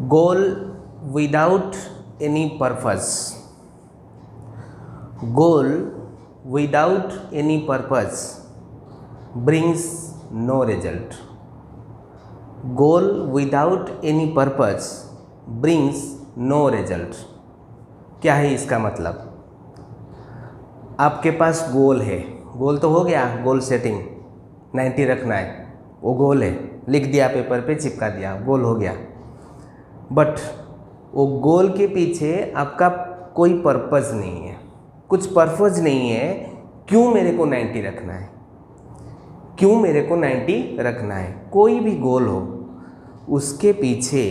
goal without any purpose. Goal without any purpose brings no result. Goal without any purpose brings no result. क्या है इसका मतलब? आपके पास गोल है, गोल तो हो गया, गोल सेटिंग 90 रखना है, वो गोल है, लिख दिया पेपर पे, चिपका दिया, गोल हो गया। बट वो गोल के पीछे आपका कोई पर्पज़ नहीं है, कुछ पर्पज़ नहीं है। क्यों मेरे को 90 रखना है, क्यों मेरे को 90 रखना है? कोई भी गोल हो, उसके पीछे,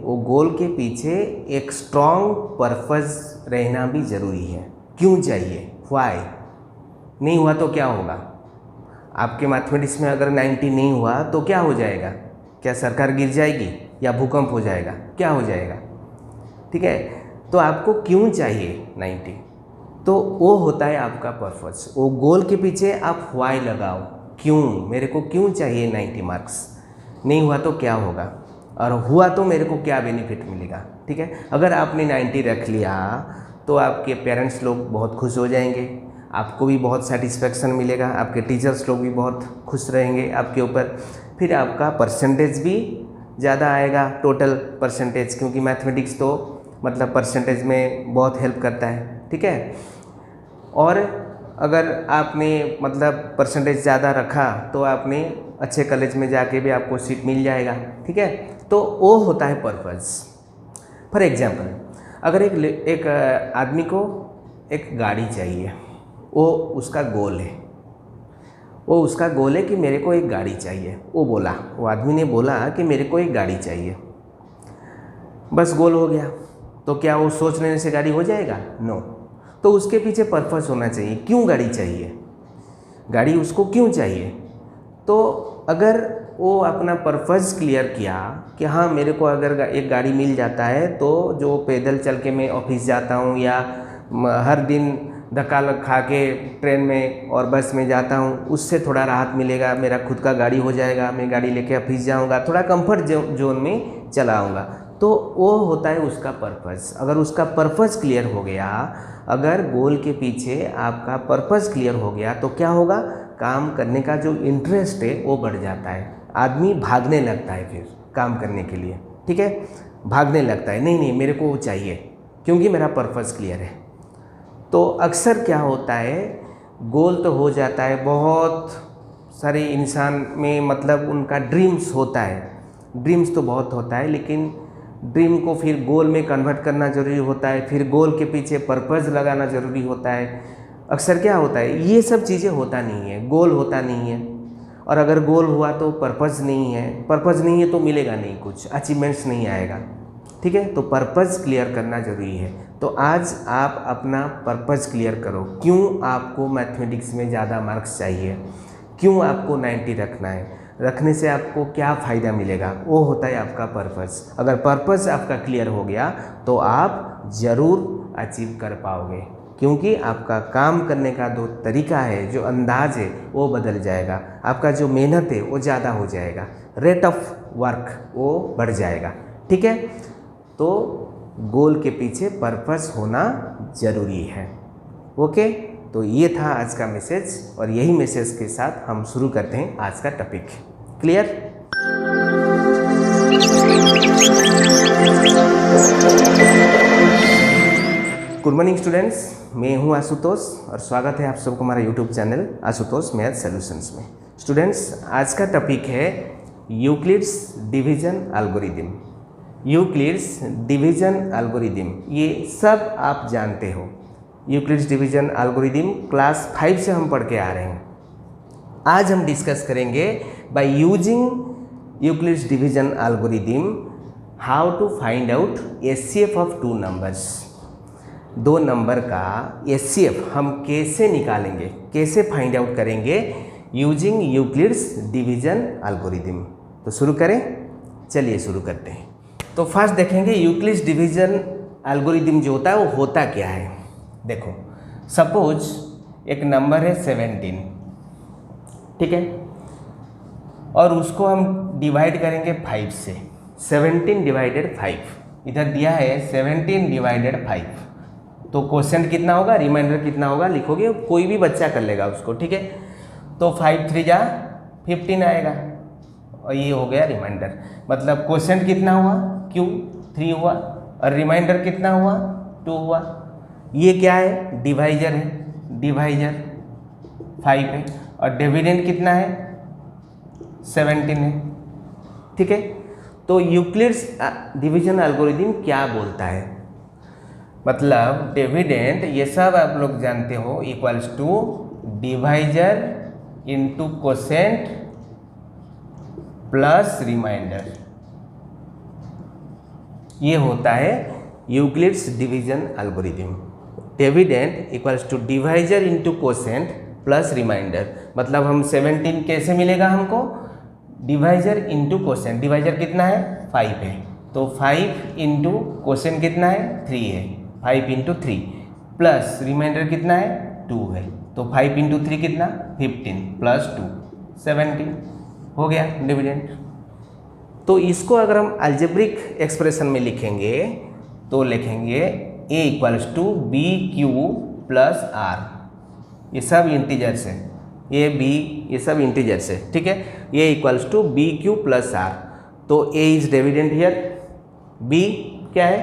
वो गोल के पीछे एक स्ट्रॉन्ग पर्पज़ रहना भी ज़रूरी है। क्यों चाहिए? व्हाई? नहीं हुआ तो क्या होगा? आपके मैथमेटिक्स में अगर 90 नहीं हुआ तो क्या हो जाएगा? क्या सरकार गिर जाएगी या भूकंप हो जाएगा? क्या हो जाएगा? ठीक है, तो आपको क्यों चाहिए 90? तो वो होता है आपका पर्पस। वो गोल के पीछे आप व्हाई लगाओ, क्यों मेरे को क्यों चाहिए 90 मार्क्स? नहीं हुआ तो क्या होगा, और हुआ तो मेरे को क्या बेनिफिट मिलेगा? ठीक है, अगर आपने 90 रख लिया तो आपके पेरेंट्स लोग बहुत खुश हो जाएंगे, आपको भी बहुत सेटिस्फेक्शन मिलेगा, आपके टीचर्स लोग भी बहुत खुश रहेंगे आपके ऊपर। फिर आपका परसेंटेज भी ज़्यादा आएगा, टोटल परसेंटेज, क्योंकि मैथमेटिक्स तो मतलब परसेंटेज में बहुत हेल्प करता है। ठीक है, और अगर आपने मतलब परसेंटेज ज़्यादा रखा तो आपने अच्छे कॉलेज में जाके भी आपको सीट मिल जाएगा। ठीक है, तो वो होता है पर्पज़। फॉर एग्जाम्पल, अगर एक आदमी को एक गाड़ी चाहिए, वो उसका गोल है, वो उसका गोल है कि मेरे को एक गाड़ी चाहिए। वो आदमी ने बोला कि मेरे को एक गाड़ी चाहिए, बस गोल हो गया। तो क्या वो सोच लेने से गाड़ी हो जाएगा? नो। तो उसके पीछे पर्पस होना चाहिए, क्यों गाड़ी चाहिए, गाड़ी उसको क्यों चाहिए। तो अगर वो अपना पर्पस क्लियर किया कि हाँ मेरे को अगर एक गाड़ी मिल जाता है तो जो पैदल चल के मैं ऑफिस जाता हूँ या हर दिन धक्का खा के ट्रेन में और बस में जाता हूँ, उससे थोड़ा राहत मिलेगा, मेरा खुद का गाड़ी हो जाएगा, मैं गाड़ी लेके ऑफिस जाऊँगा, थोड़ा कंफर्ट जोन में चलाऊँगा। तो वो होता है उसका पर्पस। अगर उसका पर्पस क्लियर हो गया, अगर गोल के पीछे आपका पर्पस क्लियर हो गया तो क्या होगा? काम करने का जो इंटरेस्ट है वो बढ़ जाता है, आदमी भागने लगता है फिर काम करने के लिए। ठीक है, भागने लगता है, नहीं मेरे को वो चाहिए क्योंकि मेरा पर्पस क्लियर है। तो अक्सर क्या होता है, गोल तो हो जाता है, बहुत सारे इंसान में मतलब उनका ड्रीम्स होता है, ड्रीम्स तो बहुत होता है, लेकिन ड्रीम को फिर गोल में कन्वर्ट करना ज़रूरी होता है, फिर गोल के पीछे पर्पज़ लगाना ज़रूरी होता है। अक्सर क्या होता है, ये सब चीज़ें होता नहीं है, गोल होता नहीं है, और अगर गोल हुआ तो पर्पज़ नहीं है, पर्पज़ नहीं है तो मिलेगा नहीं, कुछ अचीवमेंट्स नहीं आएगा। ठीक है, तो पर्पज़ क्लियर करना ज़रूरी है। तो आज आप अपना पर्पज़ क्लियर करो, क्यों आपको मैथमेटिक्स में ज़्यादा मार्क्स चाहिए, क्यों आपको 90 रखना है, रखने से आपको क्या फ़ायदा मिलेगा, वो होता है आपका पर्पज़। अगर पर्पज़ आपका क्लियर हो गया तो आप ज़रूर अचीव कर पाओगे, क्योंकि आपका काम करने का जो तरीका है, जो अंदाज है, वो बदल जाएगा, आपका जो मेहनत है वो ज़्यादा हो जाएगा, रेट ऑफ वर्क वो बढ़ जाएगा। ठीक है, तो गोल के पीछे पर्पस होना ज़रूरी है। ओके, तो ये था आज का मैसेज, और यही मैसेज के साथ हम शुरू करते हैं आज का topic. Clear? Good morning students, मैं हूं आशुतोष और स्वागत है आप सबको हमारा YouTube channel Ashutosh math solutions में। स्टूडेंट्स, आज का टॉपिक है Euclid's division algorithm. Euclid's division algorithm, ये सब आप जानते हो। यूक्लिड्स डिवीजन एल्गोरिथम क्लास 5 से हम पढ़ के आ रहे हैं। आज हम डिस्कस करेंगे by using Euclid's division algorithm how to find out HCF of two numbers. दो नंबर का एचसीएफ हम कैसे निकालेंगे, कैसे फाइंड आउट करेंगे यूजिंग यूक्लिड्स डिवीजन एल्गोरिथम। तो शुरू करें, चलिए शुरू करते हैं। तो फर्स्ट देखेंगे यूक्लिड्स डिवीजन एल्गोरिथम जो होता है वो होता क्या है। देखो, सपोज एक नंबर है 17, ठीक है, और उसको हम डिवाइड करेंगे 5 से। 17 डिवाइडेड 5, इधर दिया है 17 डिवाइडेड 5, तो क्वेश्चन कितना होगा, रिमाइंडर कितना होगा लिखोगे, कोई भी बच्चा कर लेगा उसको, ठीक है। तो 5 3 जा 15 आएगा और ये हो गया रिमाइंडर। मतलब क्वेश्चन कितना हुआ, क्यू 3 हुआ और रिमाइंडर कितना हुआ, 2 हुआ। ये क्या है, डिवाइजर है, डिवाइजर 5 है और डिविडेंड कितना है, 17 है, ठीक है। तो यूक्लिड्स डिवीजन एल्गोरिथम क्या बोलता है, मतलब डिविडेंड ये सब आप लोग जानते हो equals to divisor into quotient plus remainder, ये होता है Euclid's division algorithm. Dividend equals to divisor into quotient plus remainder, मतलब हम 17 कैसे मिलेगा हमको, डिवाइजर इंटू कोसेंट, डिवाइजर कितना है 5 है, तो 5 इंटू कोसेंट कितना है 3 है, 5 इंटू 3 प्लस रिमाइंडर कितना है 2 है, तो 5 इंटू 3 कितना 15 प्लस 2 17 हो गया डिविडेंड। तो इसको अगर हम अलजेब्रिक एक्सप्रेशन में लिखेंगे तो लिखेंगे a equals to B Q plus R, ये सब इंटीजर्स है, ए बी ये सब इंटीजर्स है, ठीक है। a equals to B Q plus R, तो a is dividend here, b क्या है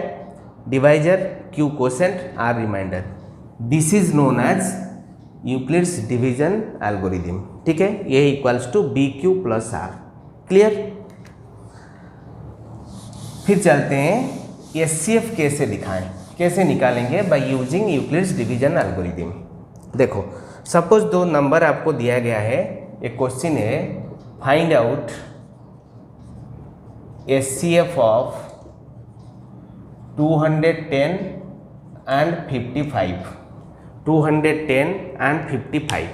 divisor, q quotient, r remainder. This is known as Euclid's division algorithm, ठीक है। a equals to B Q plus R, clear. फिर चलते हैं HCF कैसे दिखाएं, कैसे निकालेंगे, by using Euclid's division algorithm. देखो सपोज 2 नंबर आपको दिया गया है, एक क्वेश्चन है find out HCF of 210 and 55, 210 and 55,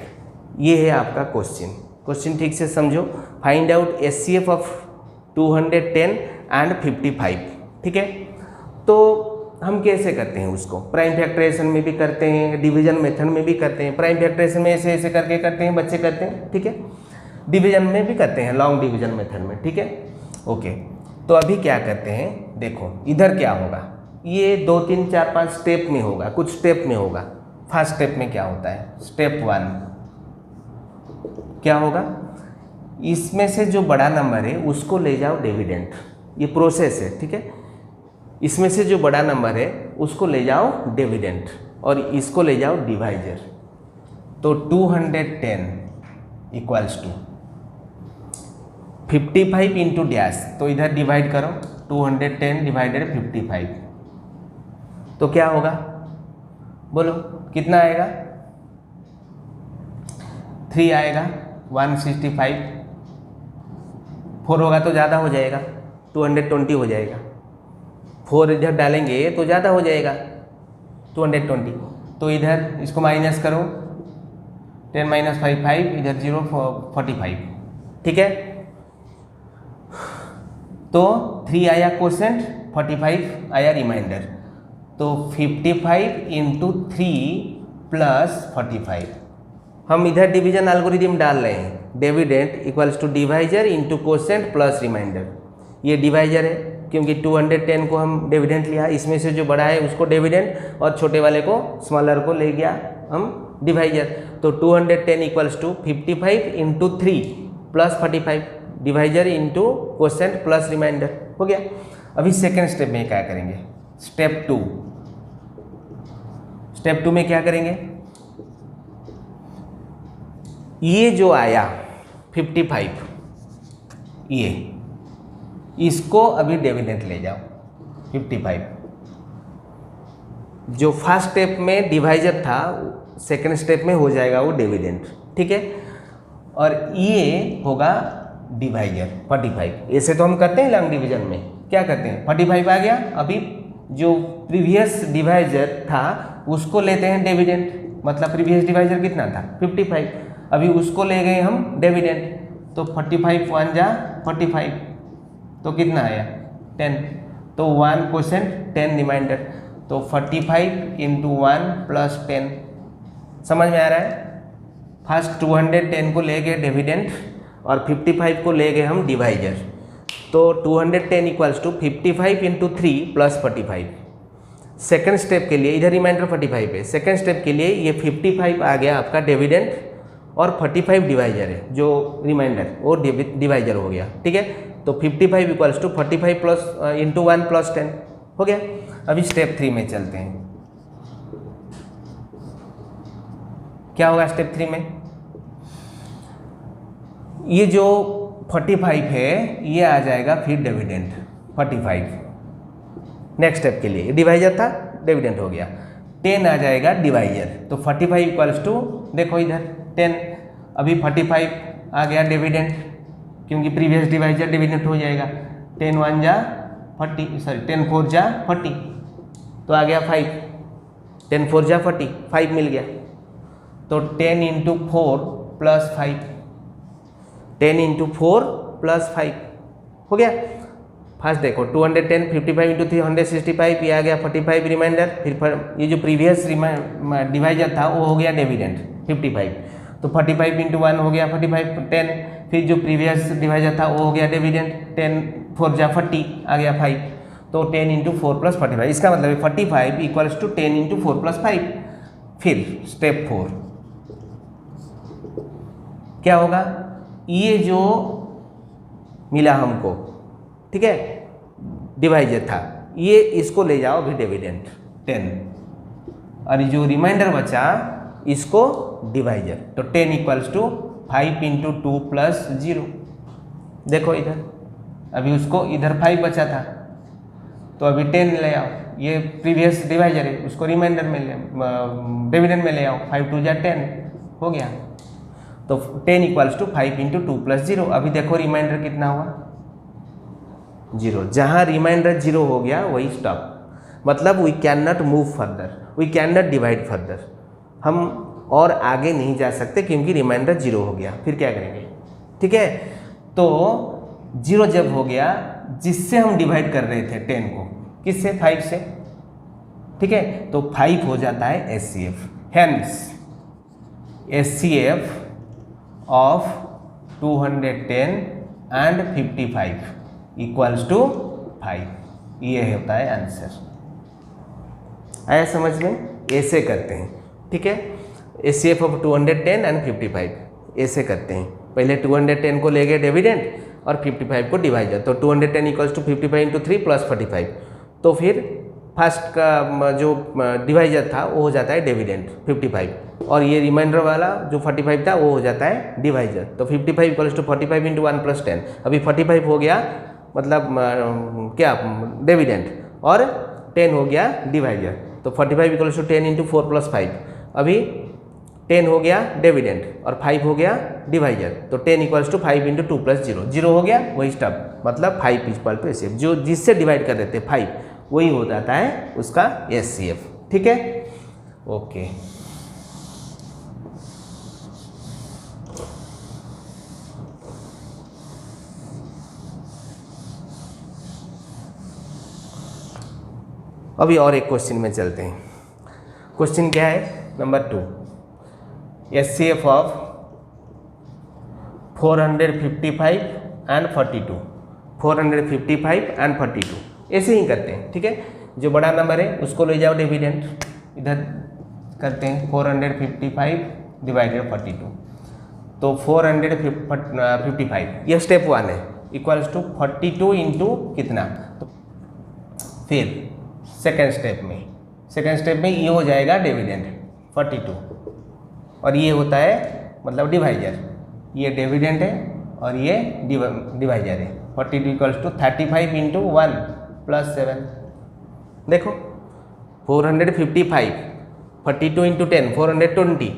ये है आपका क्वेश्चन। क्वेश्चन ठीक से समझो, find out HCF of 210 and 55, ठीक है। तो हम कैसे करते हैं उसको, प्राइम फैक्टराइजेशन में भी करते हैं, डिवीजन मेथड में भी करते हैं। प्राइम फैक्टराइजेशन में ऐसे ऐसे करके करते हैं, बच्चे करते हैं, ठीक है। डिवीजन में भी करते हैं, लॉन्ग डिवीजन मेथड में, ठीक है, ओके। तो अभी क्या करते हैं, देखो इधर क्या होगा, ये 2 3 4 5 स्टेप में होगा, कुछ स्टेप में होगा। फर्स्ट स्टेप में क्या होता है, स्टेप 1 क्या होगा, इसमें से जो बड़ा नंबर है उसको ले जाओ डिविडेंड, ये प्रोसेस है, ठीक है। इसमें से जो बड़ा नंबर है उसको ले जाओ डिविडेंड और इसको ले जाओ डिवाइजर। तो 210 इक्वल्स टू 55 इंटू डैश, तो इधर डिवाइड करो, 210 डिवाइडेड 55, तो क्या होगा बोलो, कितना आएगा, 3 आएगा, 165, 4 होगा तो ज़्यादा हो जाएगा, 220 हो जाएगा, 4 इधर डालेंगे तो ज़्यादा हो जाएगा 220, तो इधर इसको माइनस करो, 10 माइनस 5 5, इधर 0 45, ठीक है। तो 3 आया क्वोशेंट, 45 आया रिमाइंडर, तो 55 इंटू 3 प्लस 45, हम इधर डिवीजन एल्गोरिथम डाल रहे हैं, dividend equals to divisor into quotient plus remainder. ये डिवाइजर है क्योंकि 210 को हम डिविडेंड लिया, इसमें से जो बड़ा है उसको डिविडेंड और छोटे वाले को स्मॉलर को ले गया हम डिवाइजर। तो 210 equals to 55 into 3 plus 45, divisor into quotient plus remainder, हो गया। अभी सेकेंड स्टेप में क्या करेंगे, स्टेप 2, स्टेप 2 में क्या करेंगे, ये जो आया 55, ये इसको अभी डिविडेंड ले जाओ 55, जो फर्स्ट स्टेप में डिवाइजर था सेकेंड स्टेप में हो जाएगा वो डिविडेंड, ठीक है। और ये होगा डिवाइजर 45, ऐसे तो हम करते हैं लॉन्ग डिवीजन में, क्या करते हैं 45 आ गया, अभी जो प्रीवियस डिवाइजर था उसको लेते हैं डिविडेंड, मतलब प्रीवियस डिवाइजर कितना था 55, अभी उसको ले गए हम डिविडेंड, तो 45 1 जा 45, तो कितना आया 10, तो 1 क्वोशेंट 10 रिमाइंडर, तो 45 इंटू 1 प्लस 10, समझ में आ रहा है। फर्स्ट 210 को ले गए डिविडेंड और 55 को ले गए हम डिवाइजर, तो 210 equals to 55 into 3 plus 45। Second step के लिए इधर रिमाइंडर 45 है, सेकेंड स्टेप के लिए ये 55 आ गया आपका डिविडेंड और 45 डिवाइजर है, जो रिमाइंडर वो डिवाइजर हो गया। ठीक है, तो 55 equals to 45 plus into 1 plus 10 हो गया। अभी स्टेप 3 में चलते हैं। क्या होगा स्टेप 3 में? ये जो 45 है ये आ जाएगा फिर डिविडेंड 45। नेक्स्ट स्टेप के लिए डिवाइजर था, डिविडेंड हो गया। 10 आ जाएगा डिवाइजर, तो 45 इक्वल्स टू देखो इधर 10, अभी 45 आ गया डिविडेंड क्योंकि प्रीवियस डिवाइजर डिविडेंड हो जाएगा। 10 1 जा 40, सॉरी 10 4 जा 40, तो आ गया 5। 10 4 जा 40, 5 मिल गया। तो 10 इंटू 4 प्लस 5, 10 इंटू 4 प्लस 5 हो गया। फर्स्ट देखो 210 55 इंटू 365, ये आ गया 45 रिमाइंडर, फिर ये जो प्रीवियस डिवाइजर था वो हो गया डिविडेंड 55, तो 45 इंटू 1 हो गया 45 10, फिर जो प्रीवियस डिवाइजर था वो हो गया डिविडेंड 10 4 जा 40 आ गया 5, तो 10 इंटू 4 प्लस 45, इसका मतलब है 45 इक्वल्स टू 10 इंटू 4 प्लस 5। फिर स्टेप 4 क्या होगा? ये जो मिला हमको, ठीक है, डिवाइजर था, ये इसको ले जाओ अभी डिविडेंड 10, और जो रिमाइंडर बचा इसको डिवाइजर, तो 10 इक्वल्स टू 5 इंटू 2 प्लस 0। देखो इधर अभी उसको इधर 5 बचा था, तो अभी 10 ले आओ, ये प्रीवियस डिवाइजर है उसको रिमाइंडर में ले डिविडेंड में ले आओ, 5 2 जा 10 हो गया। तो 10 इक्वल्स टू 5 इंटू 2 प्लस 0। अभी देखो रिमाइंडर कितना हुआ? 0। जहाँ रिमाइंडर 0 हो गया वही स्टॉप, मतलब we can not move further, we can not divide further, हम और आगे नहीं जा सकते क्योंकि रिमाइंडर 0 हो गया। फिर क्या करेंगे? ठीक है, तो 0 जब हो गया, जिससे हम डिवाइड कर रहे थे 10 को, किससे? 5 से। ठीक है, तो 5 हो जाता है SCF, hence SCF of 210 and 55 equals to 5। ये होता है आंसर। आया समझ में? ऐसे करते हैं। ठीक है, SCF ऑफ 210 एंड 55 ऐसे करते हैं। पहले 210 को ले गए डिविडेंड और 55 को डिवाइजर, तो 210 इक्वल्स टू 55 इंटू 3 प्लस 45, तो फिर फर्स्ट का जो डिवाइजर था वो हो जाता है डिविडेंड 55, और ये रिमाइंडर वाला जो 45 था वो हो जाता है डिवाइजर। तो 55 इक्वल्स टू 45 इंटू 1 प्लस 10, अभी 45 हो गया मतलब क्या डिविडेंड, और 10 हो गया डिवाइजर, तो 45 इक्वल्स टू 10 इंटू 4 प्लस 5, अभी 10 हो गया डिविडेंड और 5 हो गया डिवाइजर, तो 10 इक्वल्स टू 5 इंटू 2 प्लस 0, 0 हो गया वही स्टॉप, मतलब 5 इक्वल टू SCF, जो जिससे डिवाइड कर रहे थे 5 वही हो जाता है उसका SCF। ठीक है, ओके। अभी और एक क्वेश्चन में चलते हैं। क्वेश्चन क्या है? Number 2, SCF of 455 and 42, 455 and 42 ऐसे ही करते हैं। ठीक है, जो बड़ा नंबर है उसको ले जाओ डिविडेंड, इधर करते हैं 455 डिवाइडेड 42, तो 455 ये स्टेप 1 है, इक्वल्स टू 42 इंटू कितना, तो फिर सेकेंड स्टेप में ये हो जाएगा डिविडेंड 42, और ये होता है मतलब डिवाइजर, ये डिविडेंड है और ये डिवाइजर है। 42 इक्वल्स टू 35 इंटू 1 प्लस 7, देखो 455, 42 इंटू 10 420,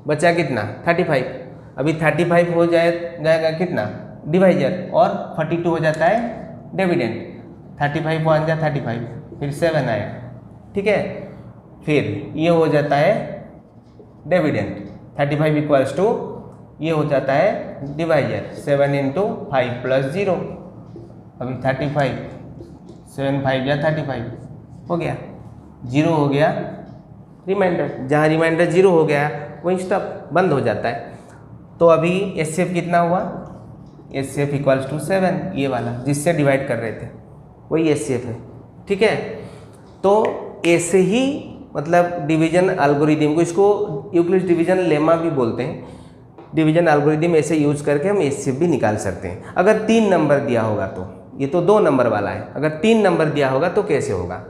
बचा कितना? 35, अभी 35 हो जाएगा कितना? डिवाइजर, और 42 हो जाता है डिविडेंड, 35 1 जा 35, फिर 7 आया। ठीक है, फिर ये हो जाता है डिविडेंड 35 इक्वल्स टू ये हो जाता है डिवाइजर 7 इंटू 5 प्लस 0, अभी 35, 7 5 या 35 हो गया, 0 हो गया रिमाइंडर, जहाँ रिमाइंडर 0 हो गया वहीं स्टॉप बंद हो जाता है। तो अभी SCF कितना हुआ? HCF इक्वल्स टू 7, ये वाला जिससे डिवाइड कर रहे थे वही HCF है। ठीक है, तो ऐसे ही मतलब डिवीजन एल्गोरिदम को, इसको यूक्लिड्स डिवीजन लेमा भी बोलते हैं। डिवीजन एल्गोरिदम ऐसे यूज करके हम HCF भी निकाल सकते हैं। अगर 3 नंबर दिया होगा तो, ये तो 2 नंबर वाला है, अगर 3 नंबर दिया होगा तो कैसे होगा।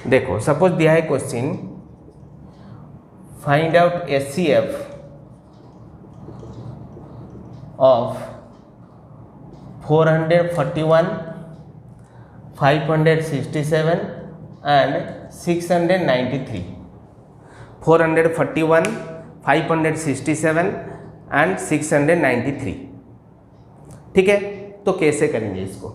देखो सपोज दिया है question, find out HCF of 441, 567 and 693। 441, 567 and 693। ठीक है, तो कैसे करेंगे इसको।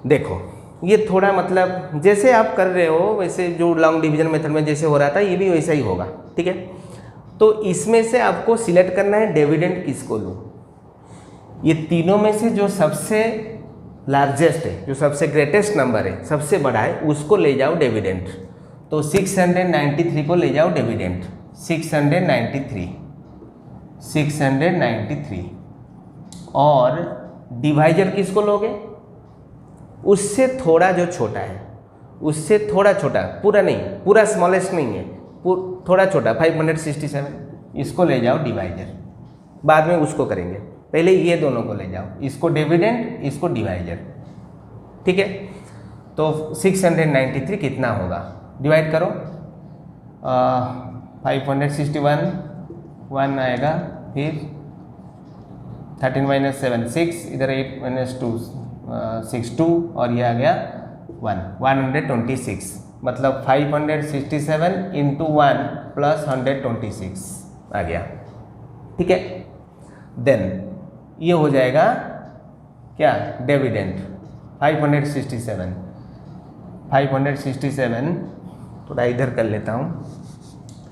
देखो ये थोड़ा मतलब जैसे आप कर रहे हो वैसे, जो लॉन्ग डिवीजन मेथड में जैसे हो रहा था ये भी वैसा ही होगा। ठीक है, तो इसमें से आपको सिलेक्ट करना है डिविडेंड किसको लूँ। ये तीनों में से जो सबसे लार्जेस्ट है, जो सबसे ग्रेटेस्ट नंबर है, सबसे बड़ा है, उसको ले जाओ डिविडेंड। तो 693 को ले जाओ डिविडेंड। 693 और डिवाइजर किसको लोगे, उससे थोड़ा जो छोटा है, उससे थोड़ा छोटा, पूरा नहीं, पूरा स्मॉलेस्ट नहीं है, थोड़ा छोटा 567, इसको ले जाओ डिवाइजर। बाद में उसको करेंगे, पहले ये दोनों को ले जाओ, इसको डिविडेंड, इसको डिवाइजर। ठीक है, तो 693 कितना होगा, डिवाइड करो। 561 1 आएगा, फिर 13 - 7 6, इधर 8 - 2 6 2, और ये आ गया 126, मतलब 567 × 1 + 126 आ गया। ठीक है, देन ये हो जाएगा क्या, डिविडेंड 567 थोड़ा इधर कर लेता हूँ,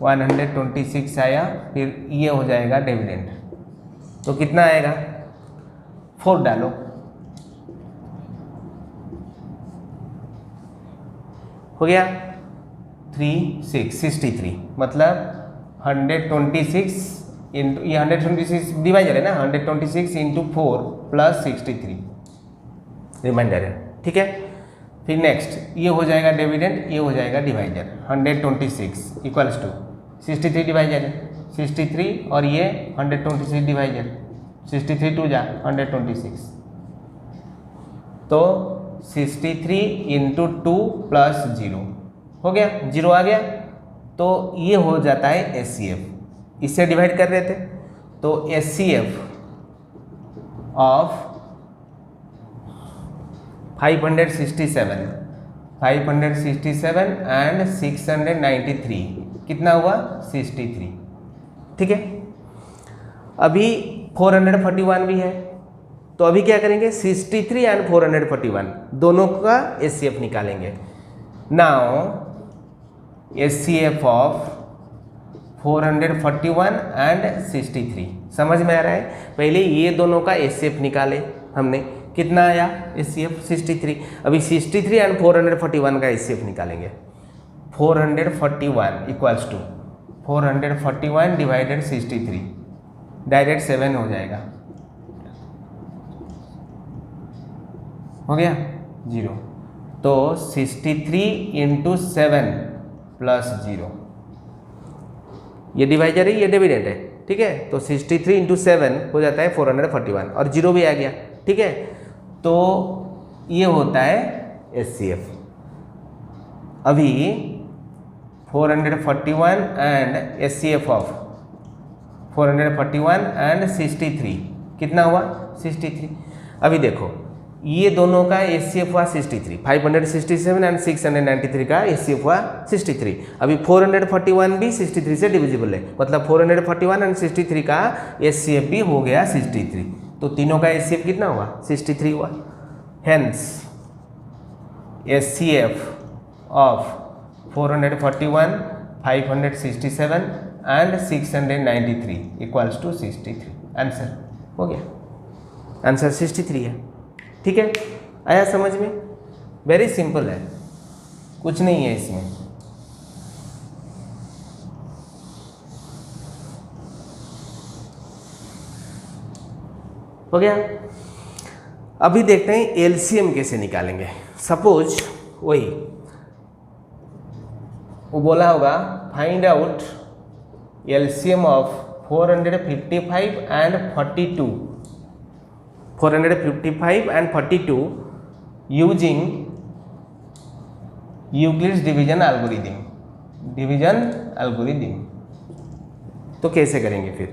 126 आया, फिर ये हो जाएगा डिविडेंड। तो कितना आएगा, 4 डालो, हो गया 63, मतलब 126 इंटू, ये 126 डिवाइजर है ना, 126 × 4 + 63 रिमाइंडर है। ठीक है, फिर नेक्स्ट ये हो जाएगा डिविडेंड, ये हो जाएगा डिवाइजर। 126 इक्वल्स टू 63 डिवाइजर है, 63 और ये 126 डिवाइजर, 63 2 जा 126, तो 63 × 2 + 0 हो गया, 0 आ गया। तो ये हो जाता है HCF, इससे डिवाइड कर रहे थे, तो HCF ऑफ 567 एंड 693 कितना हुआ, 63। ठीक है, अभी 441 भी है, तो अभी क्या करेंगे, 63 एंड 441 दोनों का HCF निकालेंगे। नाउ HCF ऑफ 441 एंड 63 समझ में आ रहा है। पहले ये दोनों का HCF निकाले हमने, कितना आया HCF 63। अभी 63 एंड 441 का HCF निकालेंगे। 441 इक्वल्स टू 441 डिवाइडेड 63, डायरेक्ट 7 हो जाएगा, हो गया 0। तो 63 × 7 + 0, ये डिवाइजर है, ये डिविडेंड है। ठीक है, तो 63 × 7 हो जाता है 441 और 0 भी आ गया। ठीक है, तो ये होता है HCF। अभी 441 एंड HCF ऑफ 441 एंड 63 कितना हुआ, 63। अभी देखो ये दोनों का HCF हुआ 63, 567 एंड 693 का HCF हुआ 63। अभी 441 भी 63 से डिविजिबल है, मतलब 441 एंड 63 का HCF भी हो गया 63। तो तीनों का HCF कितना हुआ, 63 हुआ। Hence HCF of 441, 567 and 693 equals to 63। Answer हो गया, आंसर 63 है। ठीक है, आया समझ में। वेरी सिंपल है, कुछ नहीं है इसमें। हो गया। अभी देखते हैं एलसीएम कैसे निकालेंगे। सपोज वही वो बोला होगा find out LCM of 455 and 42, 455 and 42 using Euclid's division algorithm. तो कैसे करेंगे फिर?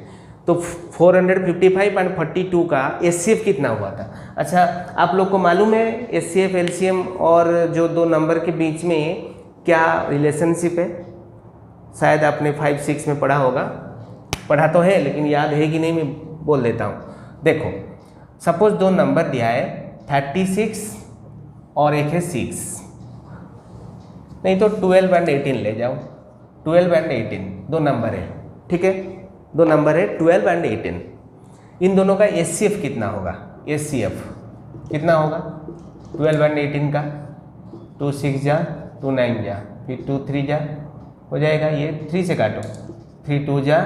तो 455 एंड 42 का एचसीएफ कितना हुआ था? अच्छा, आप लोग को मालूम है एचसीएफ एलसीएम और जो दो नंबर के बीच में क्या रिलेशनशिप है? शायद आपने 5-6 में पढ़ा होगा, पढ़ा तो है लेकिन याद है कि नहीं मैं बोल देता हूँ। देखो सपोज दो नंबर दिया है 36 और एक है 6, नहीं तो 12 एंड 18 ले जाओ। 12 एंड 18 दो नंबर है, ठीक है, दो नंबर है 12 एंड 18। इन दोनों का एचसीएफ कितना होगा? एचसीएफ कितना होगा 12 एंड 18 का? 2 6 जा, 2 9 जा, फिर 2 3 जा, हो जाएगा ये 3 से काटो, 3 2 जा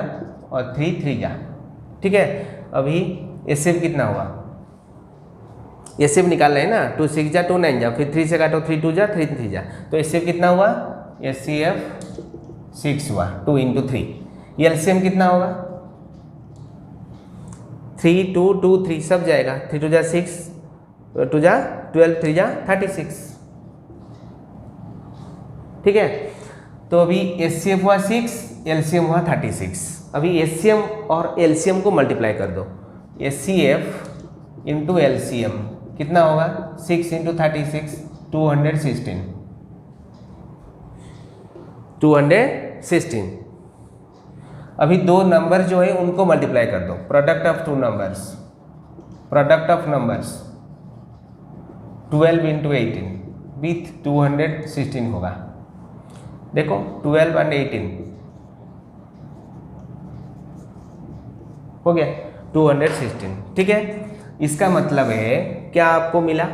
और 3 3 जा, ठीक है। अभी एचसीएफ कितना हुआ? एचसीएफ निकाल रहे हैं ना, 2 6 जा, 2 9 जा, फिर 3 से काटो, 3 2 जा, 3 3 जा, तो एचसीएफ कितना हुआ? एचसीएफ 6 हुआ, 2 × 3। एलसीएम कितना होगा? 3 2 2 3 सब जाएगा, 3 2 जा 6, 2 जा 12, 3 जा 36, ठीक है। तो अभी एचसीएफ हुआ 6, एलसीएम हुआ 36। अभी एचसीएम और एलसीएम को मल्टीप्लाई कर दो। एचसीएफ इंटू एलसीएम कितना होगा? 6 × 36 216, 216। अभी दो नंबर जो है उनको मल्टीप्लाई कर दो, product of two numbers, product of numbers 12 × 18 with 216 होगा। देखो 12 एंड 18 हो गया 216, ठीक है। इसका मतलब है क्या आपको मिला?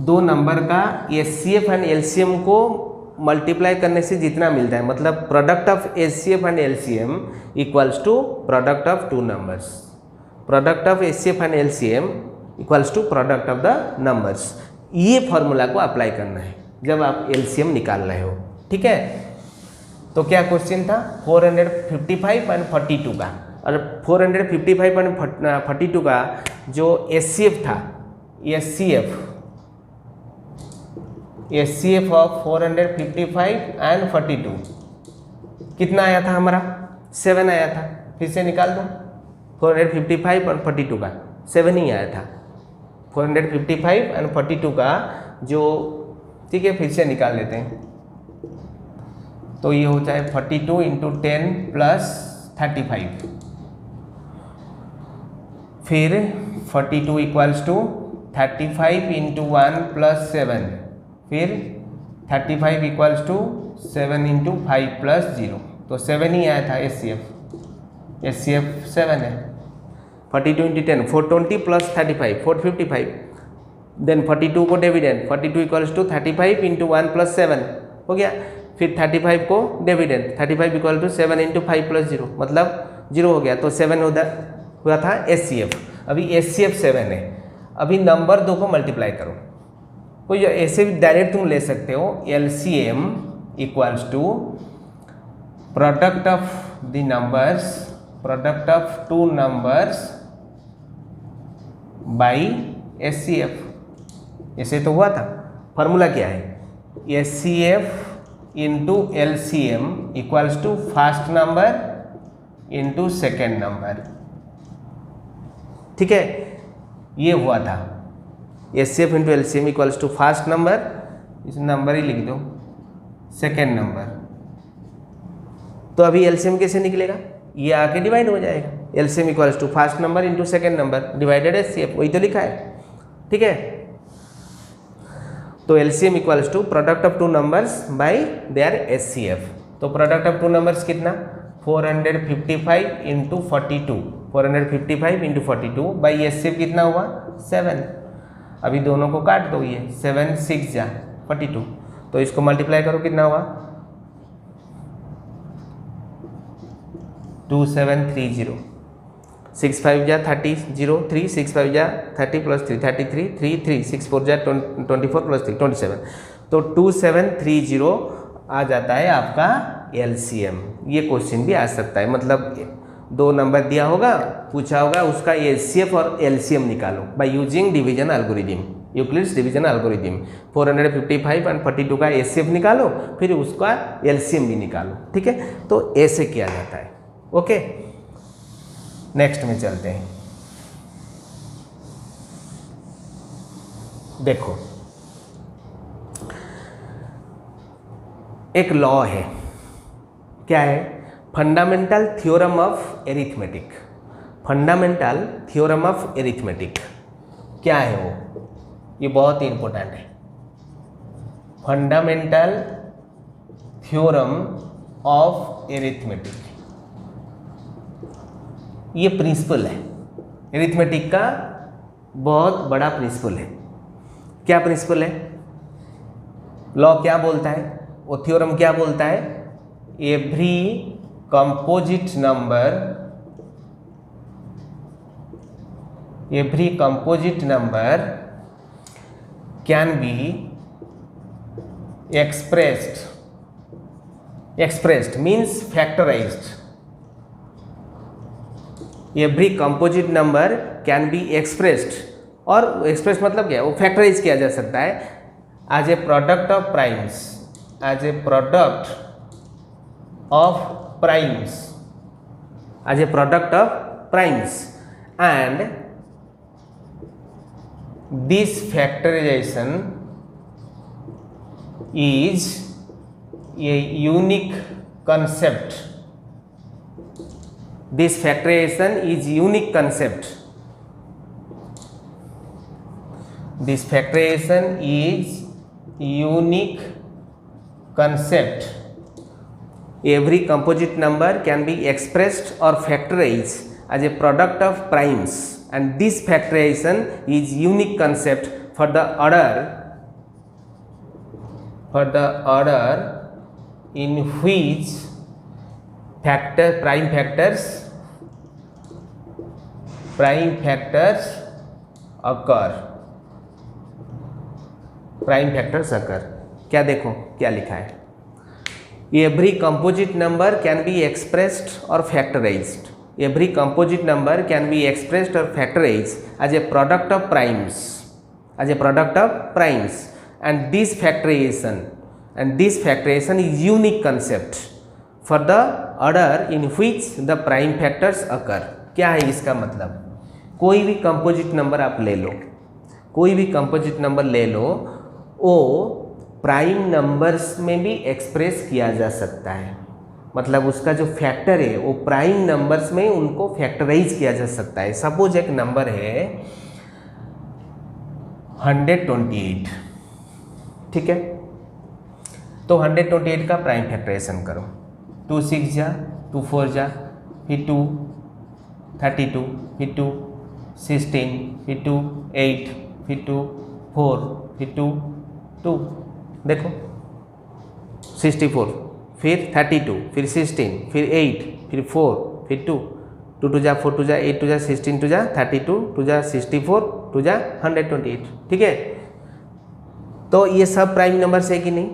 दो नंबर का एचसीएफ एंड एलसीएम को मल्टीप्लाई करने से जितना मिलता है, मतलब product of HCF and LCM equals to product of two numbers, product of HCF and LCM equals to product of the numbers. ये फॉर्मूला को अप्लाई करना है जब आप एलसीएम निकाल रहे हो, ठीक है। तो क्या क्वेश्चन था? 455 एंड 42 का, और 455 एंड 42 का जो एचसीएफ था, एचसीएफ ऑफ 455 एंड 42 कितना आया था हमारा? 7 आया था। फिर से निकाल दो, 455 और 42 का 7 ही आया था। 455 एंड 42 का जो, ठीक है, फिर से निकाल लेते हैं। तो ये हो जाए 42 × 10 + 35, फिर 42 इक्वल्स टू 35 × 1 + 7, फिर 35 इक्वल्स टू 7 × 5 + 0, तो 7 ही आया था एचसीएफ 7 है। 42 × 10 420 + 35 455, देन 42 को डिविडेंड, 42 इक्वल्स टू 35 × 1 + 7 हो गया, फिर 35 को डिविडेंड, 35 इक्वल टू 7 × 5 + 0 मतलब 0 हो गया, तो 7 हुआ था एचसीएफ। अभी एचसीएफ 7 है। अभी नंबर दो को मल्टीप्लाई करो, कोई ऐसे भी डायरेक्ट तुम ले सकते हो। LCM equals to product of the numbers, product of two numbers by HCF. ऐसे तो हुआ था। फॉर्मूला क्या है? HCF into LCM equals to first number into second number, ठीक है। ये हुआ था HCF into LCM equals to first number, इस नंबर ही लिख दो, सेकेंड नंबर। तो अभी एलसीएम कैसे निकलेगा? ये आके डिवाइड हो जाएगा। LCM equals to first number into second number divided HCF, वही तो लिखा है, ठीक है। तो LCM equals to product of two numbers by their HCF. तो प्रोडक्ट ऑफ टू नंबर्स कितना? 455 × 42, 455 × 42 बाई एचसीएफ कितना हुआ? 7। अभी दोनों को काट दो, ये 7 6 जा 42, तो इसको मल्टीप्लाई करो कितना हुआ 2730, 6 5 जा 30 0 3 6 5 जा 30 प्लस 3 33 3 3 6 4 जा 24 प्लस 3 27, तो 2730 आ जाता है आपका एलसीएम। ये क्वेश्चन भी आ सकता है, मतलब 2 नंबर दिया होगा, पूछा होगा उसका एचसीएफ और एलसीएम निकालो by using division algorithm, Euclid's division algorithm. 455 और 42 का एचसीएफ निकालो, फिर उसका एलसीएम भी निकालो, ठीक है। तो ऐसे किया जाता है। ओके, नेक्स्ट में चलते हैं। देखो एक लॉ है, क्या है, fundamental theorem of arithmetic. Fundamental theorem of arithmetic क्या है वो, ये बहुत ही इंपॉर्टेंट है। फंडामेंटल थ्योरम ऑफ एरिथमेटिक, ये प्रिंसिपल है एरिथमेटिक का, बहुत बड़ा प्रिंसिपल है। क्या प्रिंसिपल है, लॉ क्या बोलता है, वो थ्योरम क्या बोलता है, every composite number can be expressed means factorized। Every composite number can be expressed, और एक्सप्रेस मतलब क्या है, वो फैक्टराइज किया जा सकता है as a product of primes, as a product of primes, and this factorization is a unique concept। This factorization is unique concept। This factorization is unique concept। Every composite number can be expressed or factorized as a product of primes, and this factorization is unique concept for the order in which prime factors occur। क्या देखो क्या लिखा है, every composite number can be expressed or factorised, every composite number can be expressed or factorised as a product of primes, and this factorization is unique concept for the order in which the prime factors occur। क्या है इसका मतलब, कोई भी composite number आप ले लो, वो prime numbers में भी एक्सप्रेस किया जा सकता है, मतलब उसका जो फैक्टर है वो प्राइम नंबर्स में उनको फैक्टराइज किया जा सकता है। सपोज एक नंबर है 128, ठीक है, तो 128 का प्राइम फैक्टराइजेशन करो, 2 6 जा 2 4 जा, फिर 2 32, फिर 2 16, फिर 2 8, फिर 2 4, फिर 2 2, देखो 64, फिर 32, फिर 16, फिर 8, फिर 4, फिर 2 2 2 जा 4 2 जा 8 2 जा 16 2 जा 32 2 जा 64 2 जा 128, ठीक है। तो ये सब प्राइम नंबर्स है कि नहीं,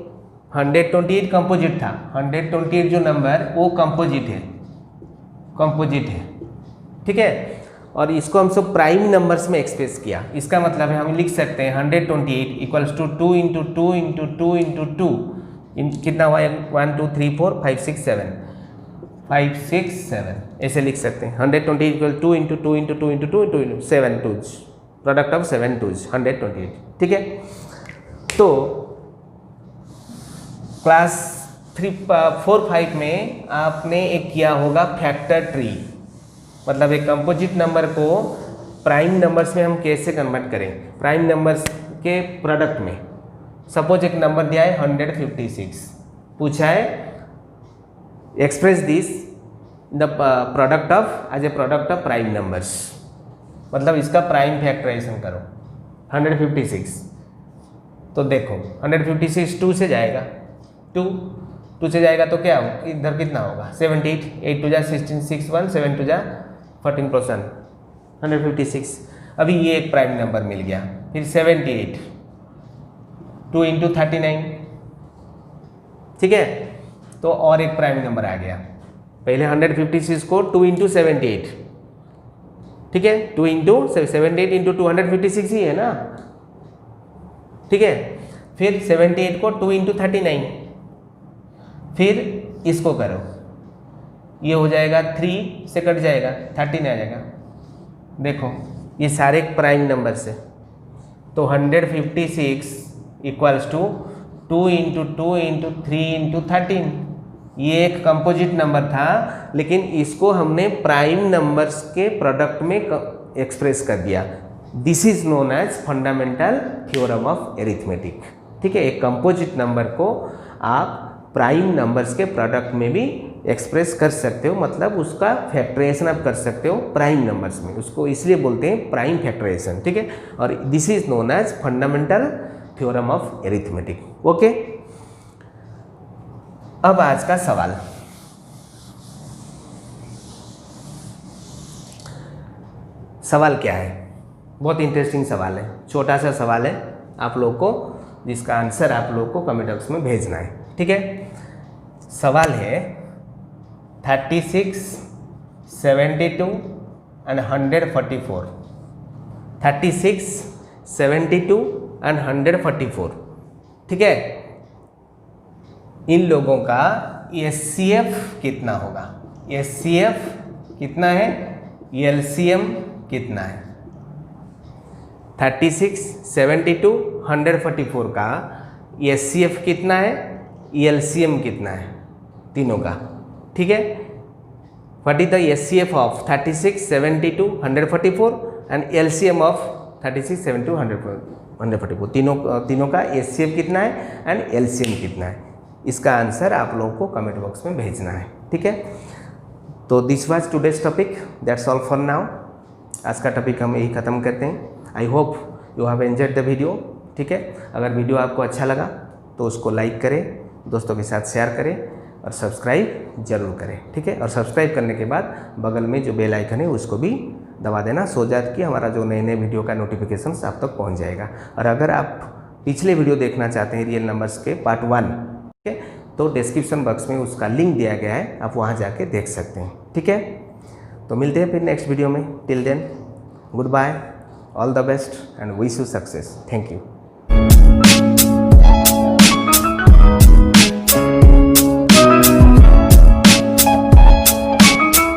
128 कंपोजिट था, 128 जो नंबर वो कंपोजिट है, ठीक है, और इसको हम सब प्राइम नंबर्स में एक्सप्रेस किया। इसका मतलब है हम लिख सकते हैं 128 equals to 2 into 2 into 2 into 2, कितना हुआ 1 2 3 4 5 6 7 5 6 7, ऐसे लिख सकते हैं 128 equal 2 into 2 into 2 into 2 into 7 2s, product of 7 2s 128, ठीक है। तो क्लास 4-5 में आपने एक किया होगा फैक्टर ट्री, मतलब एक कंपोजिट नंबर को प्राइम नंबर्स में हम कैसे कन्वर्ट करें, प्राइम नंबर्स के प्रोडक्ट में। सपोज एक नंबर दिया है 156, पूछा है express this the product of as a product of prime numbers, मतलब इसका प्राइम फैक्टराइजेशन करो। 156। तो देखो 156 2 से जाएगा, 2 से जाएगा तो क्या इधर कितना होगा 78, 8 2 जा 16, 6 1 7 2 जा 14%, 156। अभी ये एक प्राइम नंबर मिल गया। फिर 78 2 इंटू 39, ठीक है, तो और एक प्राइम नंबर आ गया। पहले 156 को 2 इंटू 78, ठीक है, 2 इंटू 78 इंटू 256 ही है ना, ठीक है। फिर 78 को 2 इंटू 39, फिर इसको करो, ये हो जाएगा 3 से कट जाएगा 13 आ जाएगा। देखो ये सारे प्राइम नंबर से, तो 156 equals to 2 into 2 into 3 into 13। ये एक कंपोजिट नंबर था, लेकिन इसको हमने प्राइम नंबर्स के प्रोडक्ट में एक्सप्रेस कर दिया। This is known as fundamental theorem of arithmetic, ठीक है। एक कंपोजिट नंबर को आप प्राइम नंबर्स के प्रोडक्ट में भी एक्सप्रेस कर सकते हो, मतलब उसका फैक्टराइजेशन आप कर सकते हो प्राइम नंबर्स में, उसको इसलिए बोलते हैं प्राइम फैक्टराइजेशन, ठीक है। और this is known as fundamental theorem of arithmetic. Okay, अब आज का सवाल, सवाल क्या है? बहुत इंटरेस्टिंग सवाल है, छोटा सा सवाल है आप लोग को, जिसका आंसर आप लोग को कमेंट बॉक्स में भेजना है, ठीक है। सवाल है 36, 72 एंड 144। 36, 72 एंड 144, ठीक है। इन लोगों का HCF कितना होगा? HCF कितना है, LCM कितना है? 36, 72, 144 का HCF कितना है, LCM कितना है तीनों का, ठीक है। What is the HCF of 36, 72, 144 and LCM of 36, 72, 144? तीनों का HCF कितना है एंड LCM कितना है? इसका आंसर आप लोगों को कमेंट बॉक्स में भेजना है, ठीक है। तो this was today's topic, that's all for now. आज का टॉपिक हम यही ख़त्म करते हैं। I hope you have enjoyed the video, ठीक है। अगर वीडियो आपको अच्छा लगा तो उसको लाइक करें, दोस्तों के साथ शेयर करें और सब्सक्राइब जरूर करें, ठीक है। और सब्सक्राइब करने के बाद बगल में जो बेल आइकन है उसको भी दबा देना, सो दैट कि हमारा जो नए नए वीडियो का नोटिफिकेशन आप तक पहुंच जाएगा। और अगर आप पिछले वीडियो देखना चाहते हैं रियल नंबर्स के पार्ट 1, ठीक है, तो डिस्क्रिप्शन बॉक्स में उसका लिंक दिया गया है, आप वहाँ जाके देख सकते हैं, ठीक है। तो मिलते हैं फिर नेक्स्ट वीडियो में। Till then goodbye, all the best and wish you success. Thank you.